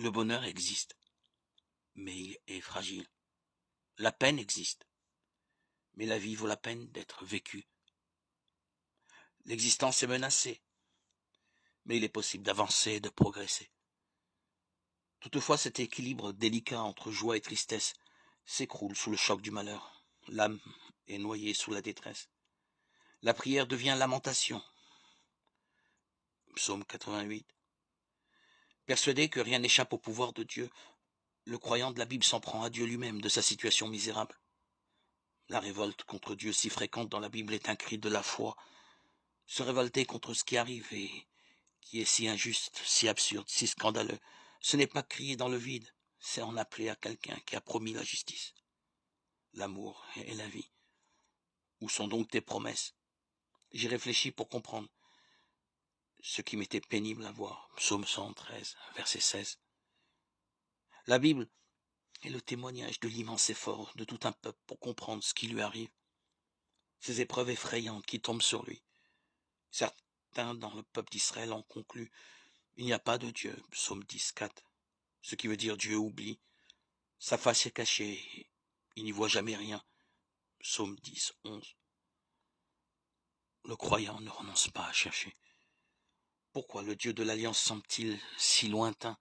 Le bonheur existe, mais il est fragile. La peine existe, mais la vie vaut la peine d'être vécue. L'existence est menacée, mais il est possible d'avancer et de progresser. Toutefois, cet équilibre délicat entre joie et tristesse s'écroule sous le choc du malheur. L'âme est noyée sous la détresse. La prière devient lamentation. Psaume 88. Persuadé que rien n'échappe au pouvoir de Dieu, le croyant de la Bible s'en prend à Dieu lui-même de sa situation misérable. La révolte contre Dieu si fréquente dans la Bible est un cri de la foi. Se révolter contre ce qui arrive et qui est si injuste, si absurde, si scandaleux, ce n'est pas crier dans le vide, c'est en appeler à quelqu'un qui a promis la justice, l'amour et la vie. Où sont donc tes promesses? J'y réfléchis pour comprendre ce qui m'était pénible à voir. Psaume 113, verset 16. La Bible est le témoignage de l'immense effort de tout un peuple pour comprendre ce qui lui arrive, ces épreuves effrayantes qui tombent sur lui. Certains dans le peuple d'Israël ont conclu: il n'y a pas de Dieu, psaume 10, 4. Ce qui veut dire Dieu oublie. Sa face est cachée, il n'y voit jamais rien. Psaume 10, 11. Le croyant ne renonce pas à chercher. Pourquoi le Dieu de l'Alliance semble-t-il si lointain?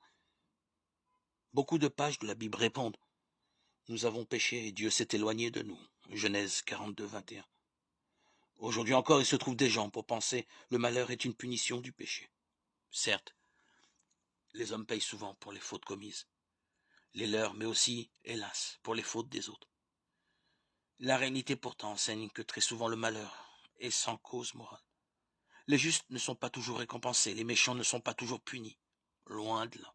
Beaucoup de pages de la Bible répondent: nous avons péché et Dieu s'est éloigné de nous. Genèse 42, 21. Aujourd'hui encore, il se trouve des gens pour penser le malheur est une punition du péché. Certes, les hommes payent souvent pour les fautes commises, les leurs, mais aussi, hélas, pour les fautes des autres. La réalité pourtant enseigne que très souvent le malheur est sans cause morale. Les justes ne sont pas toujours récompensés, les méchants ne sont pas toujours punis. Loin de là.